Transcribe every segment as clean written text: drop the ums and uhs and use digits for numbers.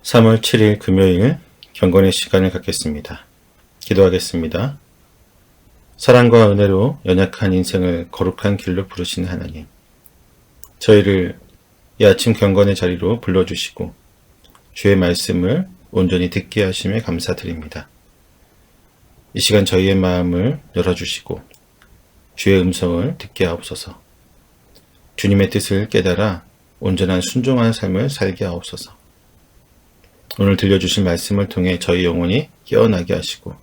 3월 7일 금요일 경건의 시간을 갖겠습니다. 기도하겠습니다. 사랑과 은혜로 연약한 인생을 거룩한 길로 부르시는 하나님, 저희를 이 아침 경건의 자리로 불러주시고 주의 말씀을 온전히 듣게 하심에 감사드립니다. 이 시간 저희의 마음을 열어주시고 주의 음성을 듣게 하옵소서. 주님의 뜻을 깨달아 온전한 순종한 삶을 살게 하옵소서. 오늘 들려주신 말씀을 통해 저희 영혼이 깨어나게 하시고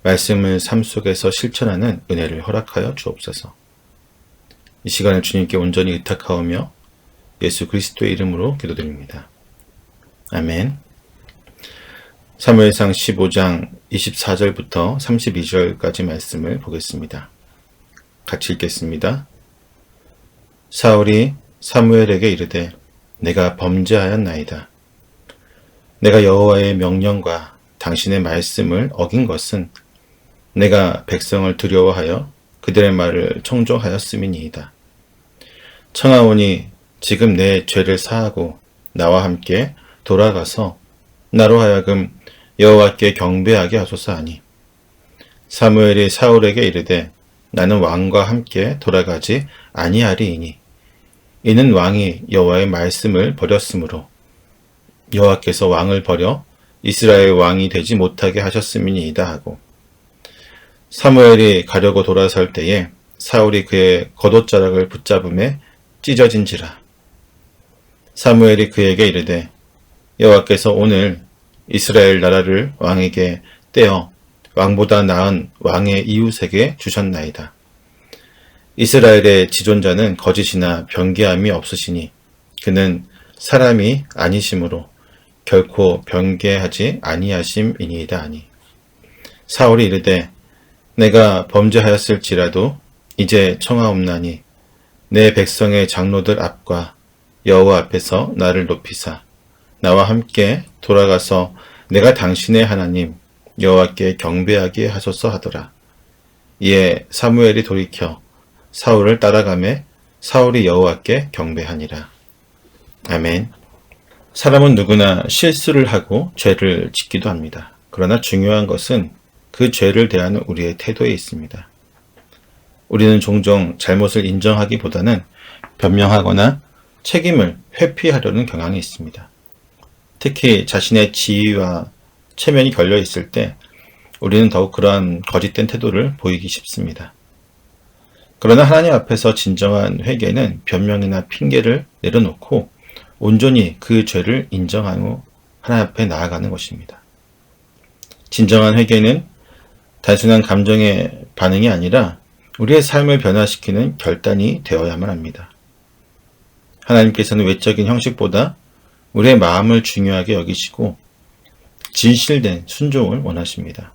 말씀을 삶 속에서 실천하는 은혜를 허락하여 주옵소서. 이 시간을 주님께 온전히 의탁하오며 예수 그리스도의 이름으로 기도드립니다. 아멘. 사무엘상 15장 24절부터 32절까지 말씀을 보겠습니다. 같이 읽겠습니다. 사울이 사무엘에게 이르되 내가 범죄하였나이다. 내가 여호와의 명령과 당신의 말씀을 어긴 것은 내가 백성을 두려워하여 그들의 말을 청종하였음이니이다. 청하오니 지금 내 죄를 사하고 나와 함께 돌아가서 나로 하여금 여호와께 경배하게 하소서 하니 사무엘이 사울에게 이르되 나는 왕과 함께 돌아가지 아니하리이니 이는 왕이 여호와의 말씀을 버렸으므로 여호와께서 왕을 버려 이스라엘 왕이 되지 못하게 하셨음이니이다 하고 사무엘이 가려고 돌아설 때에 사울이 그의 겉옷자락을 붙잡음에 찢어진지라. 사무엘이 그에게 이르되 여호와께서 오늘 이스라엘 나라를 왕에게 떼어 왕보다 나은 왕의 이웃에게 주셨나이다. 이스라엘의 지존자는 거짓이나 변개함이 없으시니 그는 사람이 아니심으로 결코 변개하지 아니하심이니이다 하니 사울이 이르되 내가 범죄하였을지라도 이제 청하옵나니 내 백성의 장로들 앞과 여호와 앞에서 나를 높이사 나와 함께 돌아가서 내가 당신의 하나님 여호와께 경배하게 하소서 하더라. 이에 사무엘이 돌이켜 사울을 따라가매 사울이 여호와께 경배하니라. 아멘. 사람은 누구나 실수를 하고 죄를 짓기도 합니다. 그러나 중요한 것은 그 죄를 대하는 우리의 태도에 있습니다. 우리는 종종 잘못을 인정하기보다는 변명하거나 책임을 회피하려는 경향이 있습니다. 특히 자신의 지위와 체면이 걸려 있을 때 우리는 더욱 그러한 거짓된 태도를 보이기 쉽습니다. 그러나 하나님 앞에서 진정한 회개는 변명이나 핑계를 내려놓고 온전히 그 죄를 인정한 후 하나님 앞에 나아가는 것입니다. 진정한 회개는 단순한 감정의 반응이 아니라 우리의 삶을 변화시키는 결단이 되어야만 합니다. 하나님께서는 외적인 형식보다 우리의 마음을 중요하게 여기시고 진실된 순종을 원하십니다.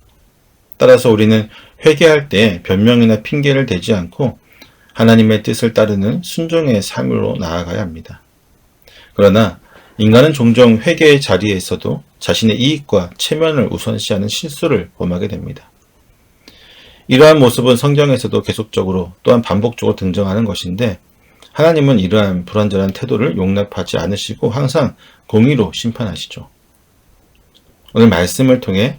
따라서 우리는 회개할 때 변명이나 핑계를 대지 않고 하나님의 뜻을 따르는 순종의 삶으로 나아가야 합니다. 그러나 인간은 종종 회개의 자리에서도 자신의 이익과 체면을 우선시하는 실수를 범하게 됩니다. 이러한 모습은 성경에서도 계속적으로 또한 반복적으로 등장하는 것인데 하나님은 이러한 불완전한 태도를 용납하지 않으시고 항상 공의로 심판하시죠. 오늘 말씀을 통해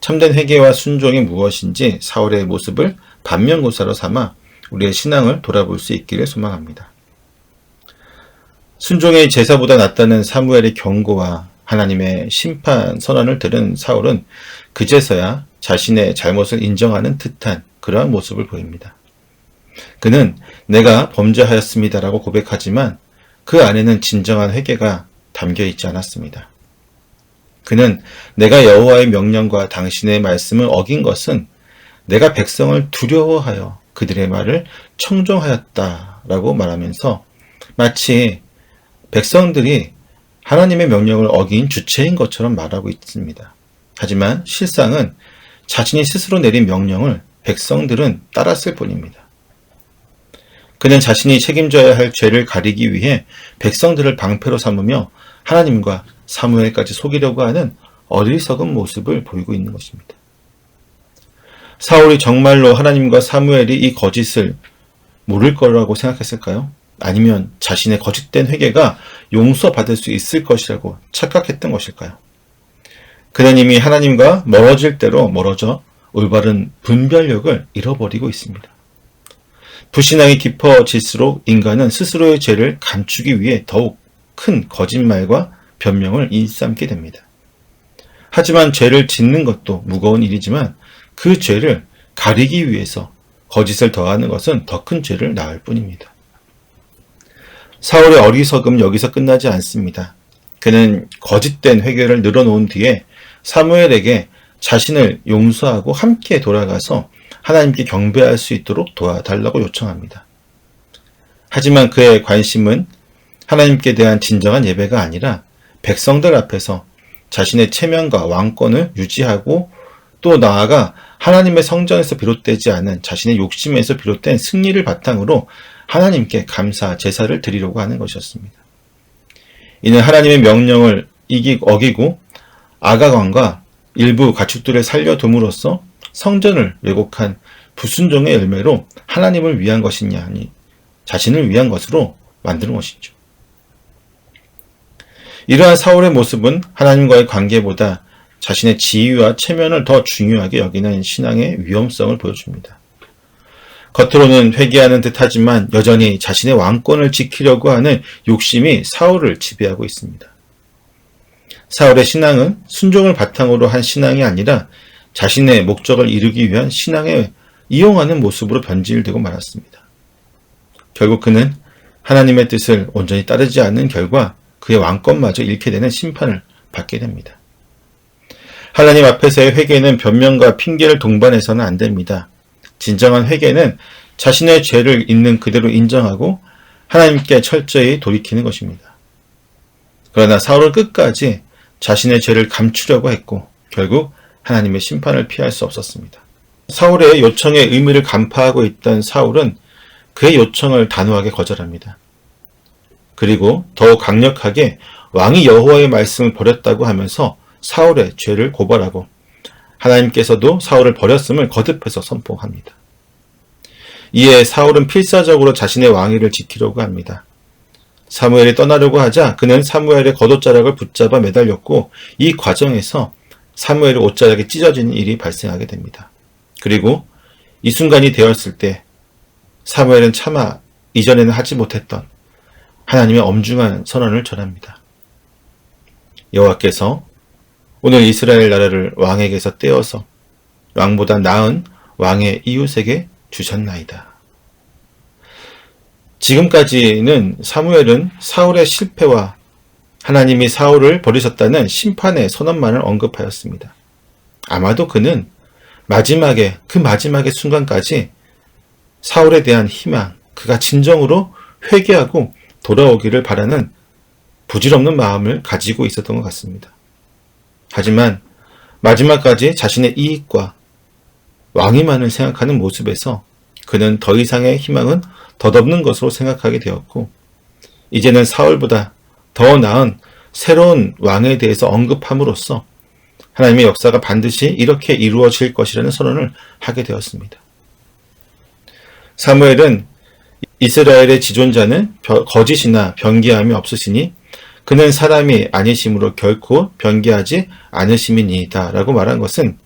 참된 회개와 순종이 무엇인지 사울의 모습을 반면교사로 삼아 우리의 신앙을 돌아볼 수 있기를 소망합니다. 순종의 제사보다 낫다는 사무엘의 경고와 하나님의 심판 선언을 들은 사울은 그제서야 자신의 잘못을 인정하는 듯한 그러한 모습을 보입니다. 그는 내가 범죄하였습니다라고 고백하지만 그 안에는 진정한 회개가 담겨 있지 않았습니다. 그는 내가 여호와의 명령과 당신의 말씀을 어긴 것은 내가 백성을 두려워하여 그들의 말을 청종하였다라고 말하면서 마치 백성들이 하나님의 명령을 어긴 주체인 것처럼 말하고 있습니다. 하지만 실상은 자신이 스스로 내린 명령을 백성들은 따랐을 뿐입니다. 그는 자신이 책임져야 할 죄를 가리기 위해 백성들을 방패로 삼으며 하나님과 사무엘까지 속이려고 하는 어리석은 모습을 보이고 있는 것입니다. 사울이 정말로 하나님과 사무엘이 이 거짓을 모를 거라고 생각했을까요? 아니면 자신의 거짓된 회개가 용서받을 수 있을 것이라고 착각했던 것일까요? 그는 이미 하나님과 멀어질 대로 멀어져 올바른 분별력을 잃어버리고 있습니다. 불신앙이 깊어질수록 인간은 스스로의 죄를 감추기 위해 더욱 큰 거짓말과 변명을 일삼게 됩니다. 하지만 죄를 짓는 것도 무거운 일이지만 그 죄를 가리기 위해서 거짓을 더하는 것은 더 큰 죄를 낳을 뿐입니다. 사울의 어리석음 여기서 끝나지 않습니다. 그는 거짓된 회개를 늘어놓은 뒤에 사무엘에게 자신을 용서하고 함께 돌아가서 하나님께 경배할 수 있도록 도와달라고 요청합니다. 하지만 그의 관심은 하나님께 대한 진정한 예배가 아니라 백성들 앞에서 자신의 체면과 왕권을 유지하고 또 나아가 하나님의 성전에서 비롯되지 않은 자신의 욕심에서 비롯된 승리를 바탕으로 하나님께 감사 제사를 드리려고 하는 것이었습니다. 이는 하나님의 명령을 어기고 아가관과 일부 가축들을 살려둠으로써 성전을 왜곡한 불순종의 열매로 하나님을 위한 것이냐 아니 자신을 위한 것으로 만드는 것이죠. 이러한 사울의 모습은 하나님과의 관계보다 자신의 지위와 체면을 더 중요하게 여기는 신앙의 위험성을 보여줍니다. 겉으로는 회개하는 듯하지만 여전히 자신의 왕권을 지키려고 하는 욕심이 사울을 지배하고 있습니다. 사울의 신앙은 순종을 바탕으로 한 신앙이 아니라 자신의 목적을 이루기 위한 신앙에 이용하는 모습으로 변질되고 말았습니다. 결국 그는 하나님의 뜻을 온전히 따르지 않는 결과 그의 왕권마저 잃게 되는 심판을 받게 됩니다. 하나님 앞에서의 회개는 변명과 핑계를 동반해서는 안 됩니다. 진정한 회개는 자신의 죄를 있는 그대로 인정하고 하나님께 철저히 돌이키는 것입니다. 그러나 사울은 끝까지 자신의 죄를 감추려고 했고 결국 하나님의 심판을 피할 수 없었습니다. 사울의 요청의 의미를 간파하고 있던 사울은 그의 요청을 단호하게 거절합니다. 그리고 더욱 강력하게 왕이 여호와의 말씀을 버렸다고 하면서 사울의 죄를 고발하고 하나님께서도 사울을 버렸음을 거듭해서 선포합니다. 이에 사울은 필사적으로 자신의 왕위를 지키려고 합니다. 사무엘이 떠나려고 하자 그는 사무엘의 겉옷자락을 붙잡아 매달렸고 이 과정에서 사무엘의 옷자락이 찢어지는 일이 발생하게 됩니다. 그리고 이 순간이 되었을 때 사무엘은 차마 이전에는 하지 못했던 하나님의 엄중한 선언을 전합니다. 여호와께서 오늘 이스라엘 나라를 왕에게서 떼어서 왕보다 나은 왕의 이웃에게 주셨나이다. 지금까지는 사무엘은 사울의 실패와 하나님이 사울을 버리셨다는 심판의 선언만을 언급하였습니다. 아마도 그는 그 마지막의 순간까지 사울에 대한 희망, 그가 진정으로 회개하고 돌아오기를 바라는 부질없는 마음을 가지고 있었던 것 같습니다. 하지만 마지막까지 자신의 이익과 왕위만을 생각하는 모습에서 그는 더 이상의 희망은 덧없는 것으로 생각하게 되었고 이제는 사울보다 더 나은 새로운 왕에 대해서 언급함으로써 하나님의 역사가 반드시 이렇게 이루어질 것이라는 선언을 하게 되었습니다. 사무엘은 이스라엘의 지존자는 거짓이나 변기함이 없으시니 그는 사람이 아니심으로 결코 변기하지 않으심이니이다 라고 말한 것은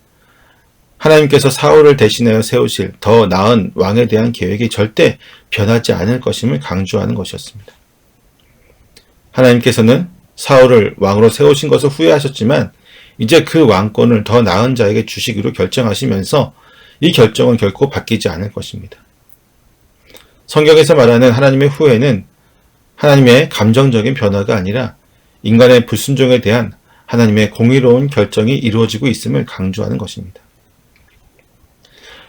하나님께서 사울을 대신하여 세우실 더 나은 왕에 대한 계획이 절대 변하지 않을 것임을 강조하는 것이었습니다. 하나님께서는 사울을 왕으로 세우신 것을 후회하셨지만 이제 그 왕권을 더 나은 자에게 주시기로 결정하시면서 이 결정은 결코 바뀌지 않을 것입니다. 성경에서 말하는 하나님의 후회는 하나님의 감정적인 변화가 아니라 인간의 불순종에 대한 하나님의 공의로운 결정이 이루어지고 있음을 강조하는 것입니다.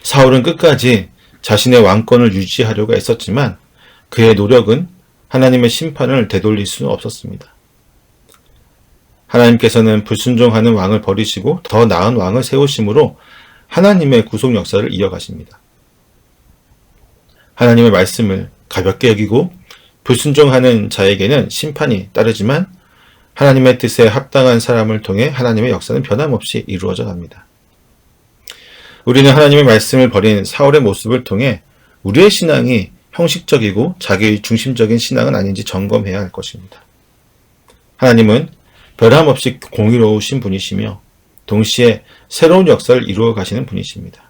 사울은 끝까지 자신의 왕권을 유지하려고 애썼지만 그의 노력은 하나님의 심판을 되돌릴 수는 없었습니다. 하나님께서는 불순종하는 왕을 버리시고 더 나은 왕을 세우심으로 하나님의 구속 역사를 이어가십니다. 하나님의 말씀을 가볍게 여기고 불순종하는 자에게는 심판이 따르지만 하나님의 뜻에 합당한 사람을 통해 하나님의 역사는 변함없이 이루어져 갑니다. 우리는 하나님의 말씀을 버린 사울의 모습을 통해 우리의 신앙이 형식적이고 자기 중심적인 신앙은 아닌지 점검해야 할 것입니다. 하나님은 변함없이 공의로우신 분이시며 동시에 새로운 역사를 이루어 가시는 분이십니다.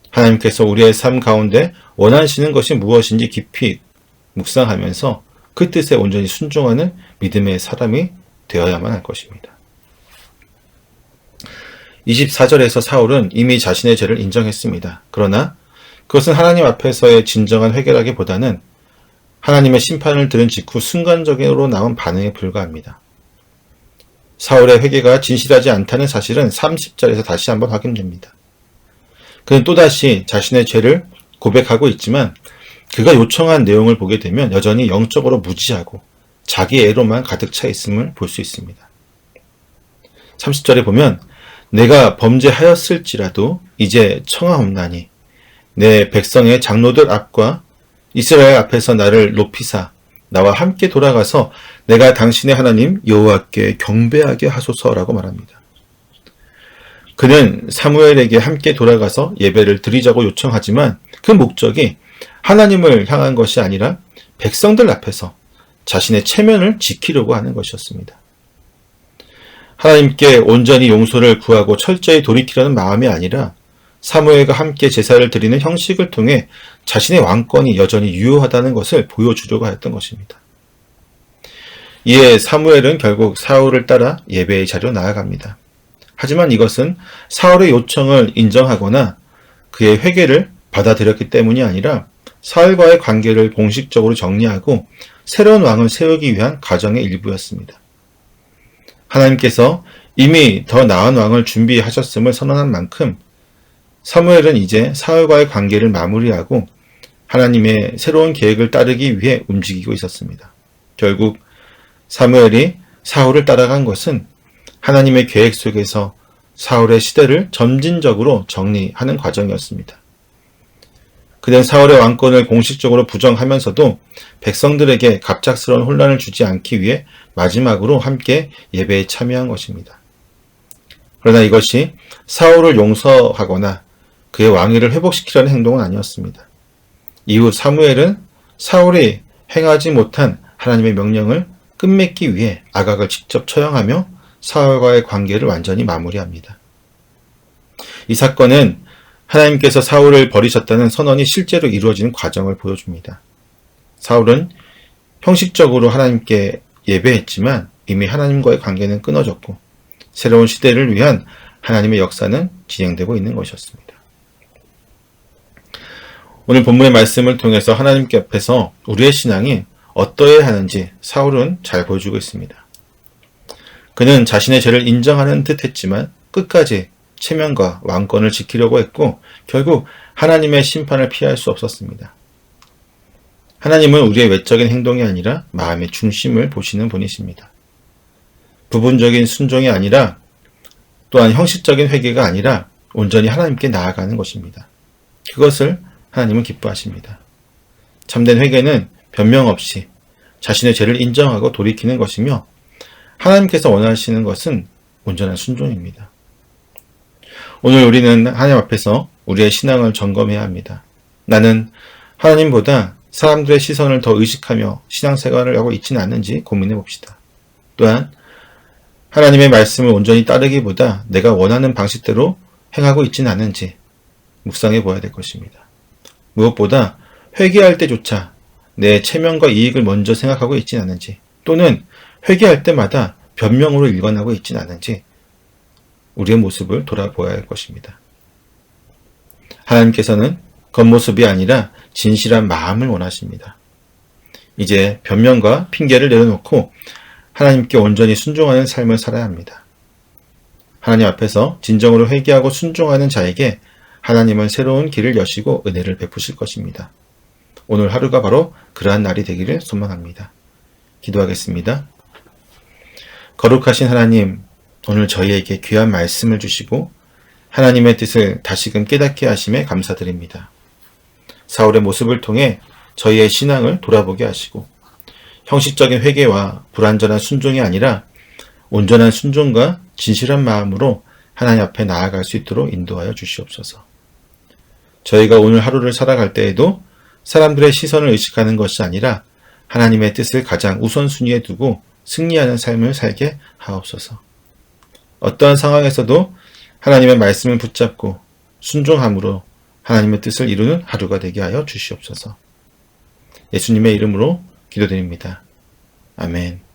하나님께서 우리의 삶 가운데 원하시는 것이 무엇인지 깊이 묵상하면서 그 뜻에 온전히 순종하는 믿음의 사람이 되어야만 할 것입니다. 24절에서 사울은 이미 자신의 죄를 인정했습니다. 그러나 그것은 하나님 앞에서의 진정한 회개라기보다는 하나님의 심판을 들은 직후 순간적으로 나온 반응에 불과합니다. 사울의 회개가 진실하지 않다는 사실은 30절에서 다시 한번 확인됩니다. 그는 또다시 자신의 죄를 고백하고 있지만 그가 요청한 내용을 보게 되면 여전히 영적으로 무지하고 자기 애로만 가득 차 있음을 볼 수 있습니다. 30절에 보면 내가 범죄하였을지라도 이제 청하옵나니 내 백성의 장로들 앞과 이스라엘 앞에서 나를 높이사 나와 함께 돌아가서 내가 당신의 하나님 여호와께 경배하게 하소서라고 말합니다. 그는 사무엘에게 함께 돌아가서 예배를 드리자고 요청하지만 그 목적이 하나님을 향한 것이 아니라 백성들 앞에서 자신의 체면을 지키려고 하는 것이었습니다. 하나님께 온전히 용서를 구하고 철저히 돌이키려는 마음이 아니라 사무엘과 함께 제사를 드리는 형식을 통해 자신의 왕권이 여전히 유효하다는 것을 보여주려고 하였던 것입니다. 이에 사무엘은 결국 사울을 따라 예배의 자리로 나아갑니다. 하지만 이것은 사울의 요청을 인정하거나 그의 회개를 받아들였기 때문이 아니라 사울과의 관계를 공식적으로 정리하고 새로운 왕을 세우기 위한 과정의 일부였습니다. 하나님께서 이미 더 나은 왕을 준비하셨음을 선언한 만큼 사무엘은 이제 사울과의 관계를 마무리하고 하나님의 새로운 계획을 따르기 위해 움직이고 있었습니다. 결국 사무엘이 사울을 따라간 것은 하나님의 계획 속에서 사울의 시대를 점진적으로 정리하는 과정이었습니다. 그는 사울의 왕권을 공식적으로 부정하면서도 백성들에게 갑작스러운 혼란을 주지 않기 위해 마지막으로 함께 예배에 참여한 것입니다. 그러나 이것이 사울을 용서하거나 그의 왕위를 회복시키려는 행동은 아니었습니다. 이후 사무엘은 사울이 행하지 못한 하나님의 명령을 끝맺기 위해 아각을 직접 처형하며 사울과의 관계를 완전히 마무리합니다. 이 사건은 하나님께서 사울을 버리셨다는 선언이 실제로 이루어지는 과정을 보여줍니다. 사울은 형식적으로 하나님께 예배했지만 이미 하나님과의 관계는 끊어졌고 새로운 시대를 위한 하나님의 역사는 진행되고 있는 것이었습니다. 오늘 본문의 말씀을 통해서 하나님께 앞에서 우리의 신앙이 어떠해야 하는지 사울은 잘 보여주고 있습니다. 그는 자신의 죄를 인정하는 듯 했지만 끝까지 체면과 왕권을 지키려고 했고 결국 하나님의 심판을 피할 수 없었습니다. 하나님은 우리의 외적인 행동이 아니라 마음의 중심을 보시는 분이십니다. 부분적인 순종이 아니라 또한 형식적인 회개가 아니라 온전히 하나님께 나아가는 것입니다. 그것을 하나님은 기뻐하십니다. 참된 회개는 변명 없이 자신의 죄를 인정하고 돌이키는 것이며 하나님께서 원하시는 것은 온전한 순종입니다. 오늘 우리는 하나님 앞에서 우리의 신앙을 점검해야 합니다. 나는 하나님보다 사람들의 시선을 더 의식하며 신앙생활을 하고 있지는 않은지 고민해 봅시다. 또한 하나님의 말씀을 온전히 따르기보다 내가 원하는 방식대로 행하고 있지는 않은지 묵상해 보아야 될 것입니다. 무엇보다 회개할 때조차 내 체면과 이익을 먼저 생각하고 있지는 않은지 또는 회개할 때마다 변명으로 일관하고 있지는 않은지 우리의 모습을 돌아보아야 할 것입니다. 하나님께서는 겉모습이 아니라 진실한 마음을 원하십니다. 이제 변명과 핑계를 내려놓고 하나님께 온전히 순종하는 삶을 살아야 합니다. 하나님 앞에서 진정으로 회개하고 순종하는 자에게 하나님은 새로운 길을 여시고 은혜를 베푸실 것입니다. 오늘 하루가 바로 그러한 날이 되기를 소망합니다. 기도하겠습니다. 거룩하신 하나님, 오늘 저희에게 귀한 말씀을 주시고 하나님의 뜻을 다시금 깨닫게 하심에 감사드립니다. 사울의 모습을 통해 저희의 신앙을 돌아보게 하시고 형식적인 회개와 불완전한 순종이 아니라 온전한 순종과 진실한 마음으로 하나님 앞에 나아갈 수 있도록 인도하여 주시옵소서. 저희가 오늘 하루를 살아갈 때에도 사람들의 시선을 의식하는 것이 아니라 하나님의 뜻을 가장 우선순위에 두고 승리하는 삶을 살게 하옵소서. 어떠한 상황에서도 하나님의 말씀을 붙잡고 순종함으로 하나님의 뜻을 이루는 하루가 되게 하여 주시옵소서. 예수님의 이름으로 기도드립니다. 아멘.